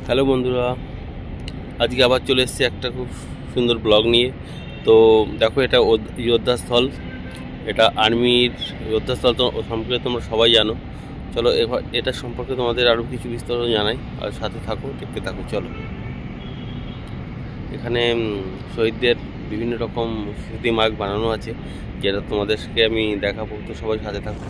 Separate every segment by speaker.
Speaker 1: Hello বন্ধুরা, আজকে আবার চলে এসেছি একটা খুব সুন্দর ব্লগ নিয়ে। তো দেখো, এটা যোদ্ধাস্থল, এটা আর্মির যোদ্ধাস্থল তো সম্পর্কে তোমরা সবাই জানো। চলো এবার এটা সম্পর্কে তোমাদের আরও কিছু বিস্তারিত জানাই, আর সাথে থাকো, দেখতে থাকো। চলো, এখানে শহীদদের বিভিন্ন রকম স্মৃতি মার্ক বানানো আছে, যেটা তোমাদেরকে আমি দেখাবো। তো সবাই সাথে থাকো।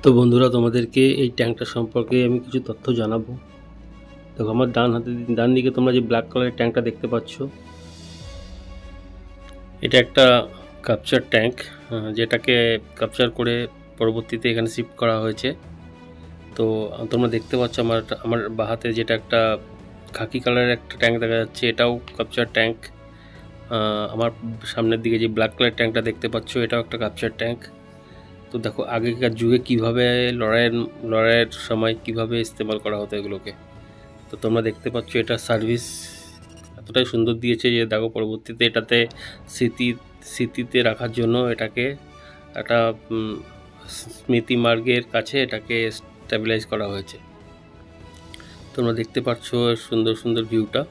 Speaker 1: তো বন্ধুরা, তোমাদেরকে এই ট্যাঙ্কটা সম্পর্কে আমি কিছু তথ্য জানাবো। দেখো, আমার ডান দিকে তোমরা যে ব্ল্যাক কালারের ট্যাঙ্কটা দেখতে পাচ্ছ, এটা একটা কাপচার ট্যাঙ্ক, যেটাকে কাপচার করে পরবর্তীতে এখানে শিফট করা হয়েছে। তো তোমরা দেখতে পাচ্ছ আমার বাহাতে যেটা একটা খাকি কালারের একটা ট্যাঙ্ক দেখা যাচ্ছে, এটাও কাপচার ট্যাঙ্ক। আমার সামনের দিকে যে ব্ল্যাক কালার ট্যাঙ্কটা দেখতে পাচ্ছ, এটাও একটা কাপচার ট্যাঙ্ক। তো দেখো, আগেকার যুগে কিভাবে লড়াইয়ের সময় কিভাবে ইস্তেমাল করা হতো এগুলোকে। তো তোমরা দেখতে পাচ্ছ এটা সার্ভিস এতটাই সুন্দর দিয়েছে যে দেখো, পরবর্তীতে এটাতে স্মৃতিতে রাখার জন্য এটাকে একটা স্মৃতি মার্গের কাছে এটাকে স্টেবিলাইজ করা হয়েছে। তোমরা দেখতে পাচ্ছ সুন্দর সুন্দর ভিউটা।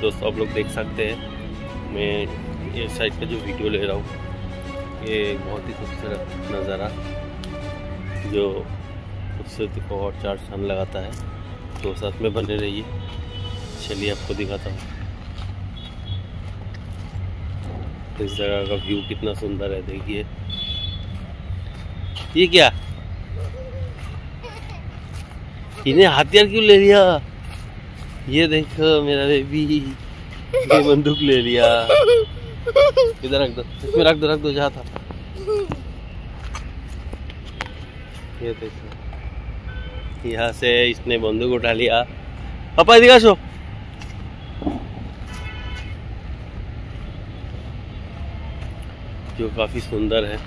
Speaker 1: दोस्तों, आप लोग देख सकते हैं मैं ये साइड पे जो वीडियो ले रहा हूँ, ये बहुत ही खूबसूरत नज़ारा जो खूबसूरती को और चार चांद लगाता है। तो साथ में बने रहिए, चलिए आपको दिखाता हूँ इस जगह का व्यू कितना सुंदर है। देखिए, ये क्या, इन्हें हथियार क्यों ले लिया? ये देखो मेरा बेबी, ये बंदूक ले लिया। इधर रख दो, इसमें रख दो जहाँ था। ये देखो, यहाँ से इसने बंदूक उठा लिया। पापा दिखा शो, जो काफी सुंदर है।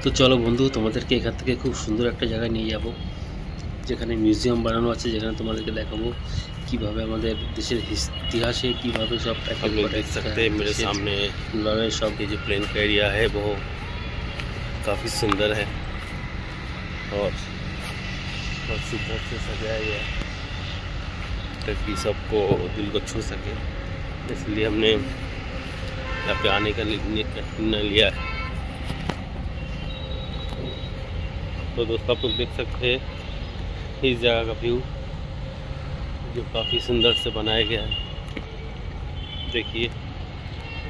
Speaker 1: তো চলো বন্ধু, তোমাদেরকে এখান থেকে খুব সুন্দর একটা জায়গায় নিয়ে যাব, যেখানে মিউজিয়াম বানানো আছে, যেখানে তোমাদেরকে দেখাবো কিভাবে আমাদের দেশের ইতিহাসে কিভাবে सब देख सकते हैं मेरे सामने लड़ाई सब। ये जो प्लेन का एरिया है वो काफ़ी सुंदर है और बहुत सुंदर से सजाया गया है ताकि सबको दिल को छू सके, इसलिए हमने यहाँ पे आने का निर्णय लिया है। तो दोस्तों, आप लोग देख सकते हैं इस जगह का व्यू जो काफ़ी सुंदर से बनाया गया है। देखिए,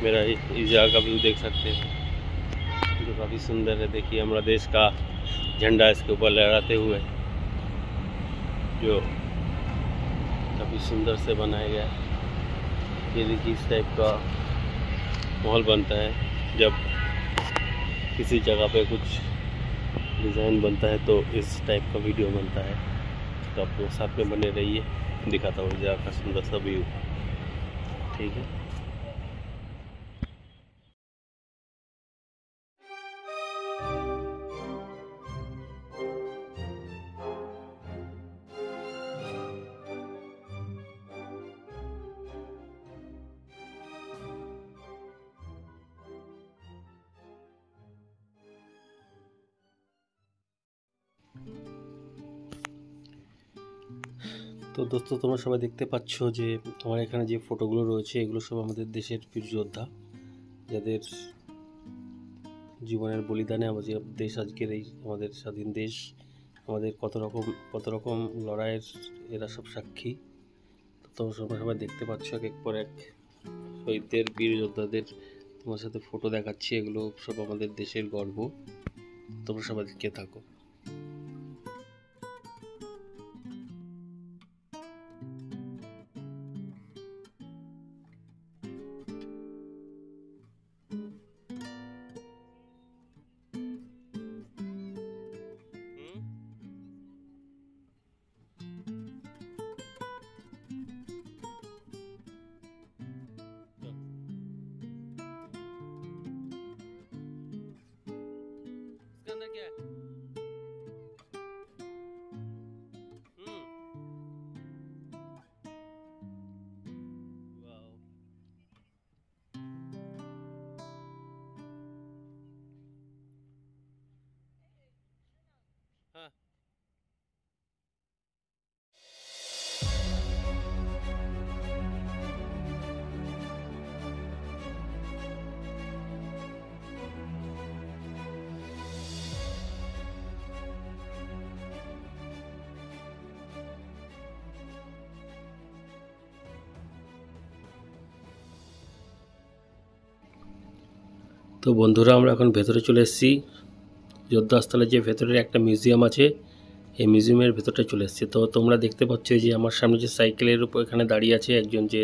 Speaker 1: मेरा इस जगह का व्यू देख सकते हैं जो काफ़ी सुंदर है। देखिए, हमारा देश का झंडा इसके ऊपर लहराते हुए जो काफ़ी सुंदर से बनाया गया है। ये देखिए, इस टाइप का माहौल बनता है जब किसी जगह पे कुछ डिज़ाइन बनता है, तो इस टाइप का वीडियो बनता है। तो आप लोग साथ में बने रहिए, दिखाता हूँ जगह का सुंदर सा व्यू। ठीक है। তো দোস্ত, তোমরা সবাই দেখতে পাচ্ছ যে আমার এখানে যে ফটোগুলো রয়েছে এগুলো সব আমাদের দেশের বীর যোদ্ধা, যাদের জীবনের বলিদানে আমাদের দেশ আজকের এই আমাদের স্বাধীন দেশ, আমাদের কত রকম লড়াইয়ের এরা সব সাক্ষী। তো তোমরা সবাই দেখতে পাচ্ছ এক এক পর এক শহীদদের, বীর যোদ্ধাদের তোমার সাথে ফটো দেখাচ্ছি। এগুলো সব আমাদের দেশের গর্ব। তোমরা সবাই দেখতে থাকো। अंदर क्या है? वाओ। हाँ। তো বন্ধুরা, আমরা এখন ভেতরে চলে এসেছি। যোদ্ধাস্থলে যে ভেতরের একটা মিউজিয়াম আছে, এই মিউজিয়ামের ভেতরটা চলে এসেছি। তো তোমরা দেখতে পাচ্ছ যে আমার সামনে যে সাইকেলের উপর এখানে দাঁড়িয়ে আছে একজন যে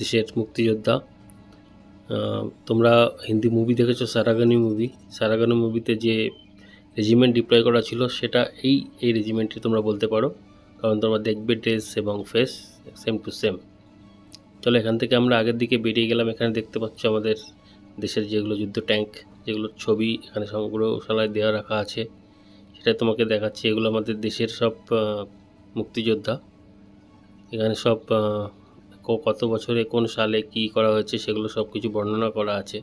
Speaker 1: দেশের মুক্তিযোদ্ধা। তোমরা হিন্দি মুভি দেখেছো, সারাগানি মুভি। সারাগানি মুভিতে যে রেজিমেন্ট ডিপ্লয় করা ছিল সেটা এই রেজিমেন্টটি তোমরা বলতে পারো, কারণ তোমরা দেখবে ড্রেস এবং ফেস সেম টু সেম। চলো, এখান থেকে আমরা আগের দিকে বেরিয়ে গেলাম। এখানে দেখতে পাচ্ছ আমাদের দেশের যেগুলো যুদ্ধ ট্যাঙ্ক, যেগুলোর ছবি এখানে সংগ্রহশালায় দেওয়া রাখা আছে, সেটা তোমাকে দেখাচ্ছি। এগুলো আমাদের দেশের সব মুক্তিযোদ্ধা। এখানে সব কত বছরে কোন সালে কি করা হয়েছে সেগুলো সব কিছু বর্ণনা করা আছে।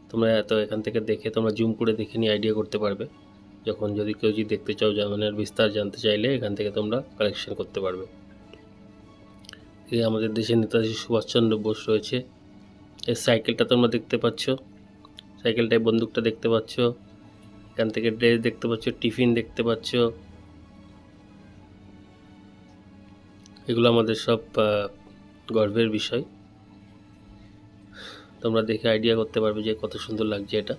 Speaker 1: তোমরা তো এখান থেকে দেখে তোমরা জুম করে দেখে নিয়ে আইডিয়া করতে পারবে। যখন যদি কেউ যদি দেখতে চাও, জামানের বিস্তার জানতে চাইলে এখান থেকে তোমরা কালেকশন করতে পারবে। এই আমাদের দেশের নেতাজি সুভাষচন্দ্র বোস রয়েছে। এই সাইকেলটা তোমরা দেখতে পাচ্ছ, সাইকেলটায় বন্দুকটা দেখতে পাচ্ছ। এখান থেকে ড্রেস দেখতে পাচ্ছ, টিফিন দেখতে পাচ্ছ। এগুলো আমাদের সব গর্বের বিষয়। তোমরা দেখে আইডিয়া করতে পারবে যে কত সুন্দর লাগছে এটা।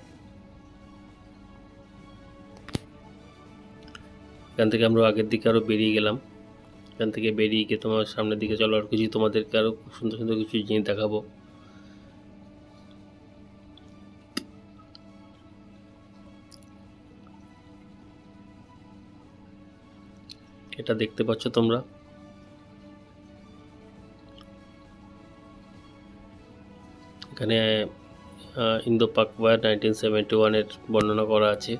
Speaker 1: এখান থেকে আমরা আগের দিকে আরও বেরিয়ে গেলাম। এখান থেকে বেরিয়ে গিয়ে তোমার সামনের দিকে চলো, আর কিছু তোমাদেরকে আরও সুন্দর সুন্দর কিছু জিনিস দেখাবো। এটা দেখতে পাচ্ছ তোমরা, এখানে ইন্দো পাক ওয়ার 1971-এর বর্ণনা করা আছে।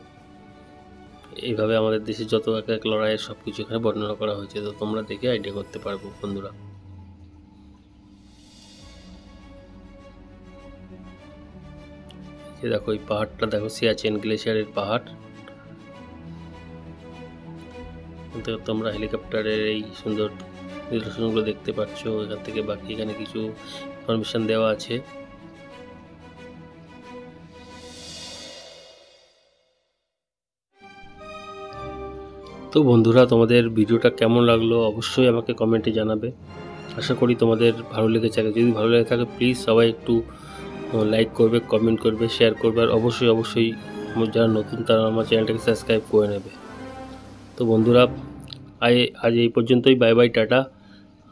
Speaker 1: এইভাবে আমাদের দেশে যত এক এক লড়াইয়ের সব কিছু এখানে বর্ণনা করা হয়েছে। তো তোমরা দেখে আইডিয়া করতে পারবো বন্ধুরা। দেখো এই পাহাড়টা, দেখো সিয়াচেন গ্লেশিয়ারের পাহাড়। তোমরা হেলিকপ্টারের এই সুন্দর নিদর্শনগুলো দেখতে পাচ্ছ এখান থেকে। বাকি এখানে কিছু ইনফরমেশন দেওয়া আছে। তো বন্ধুরা, তোমাদের ভিডিওটা কেমন লাগলো অবশ্যই আমাকে কমেন্টে জানাবে। আশা করি তোমাদের ভালো লেগেছে। যদি ভালো লেগে থাকে প্লিজ সবাই একটু লাইক করবে, কমেন্ট করবে, শেয়ার করবে, আর অবশ্যই যারা নতুন তারা আমার চ্যানেলটাকে সাবস্ক্রাইব করে নেবে। তো বন্ধুরা, আজ এই পর্যন্তই। Bye bye, tata.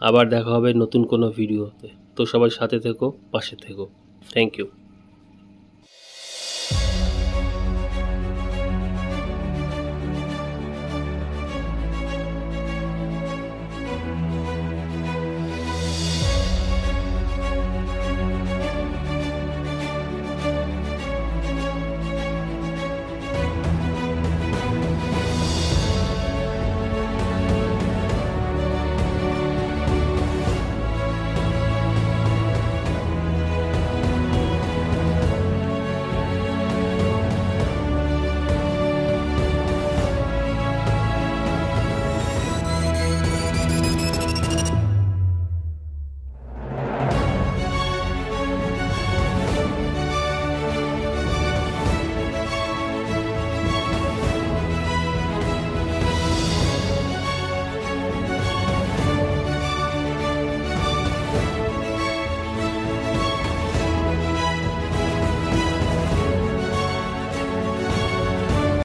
Speaker 1: আবার দেখা হবে নতুন কোনো ভিডিওতে। তো সবাই সাথে থেকো, পাশে থেকো। Thank you.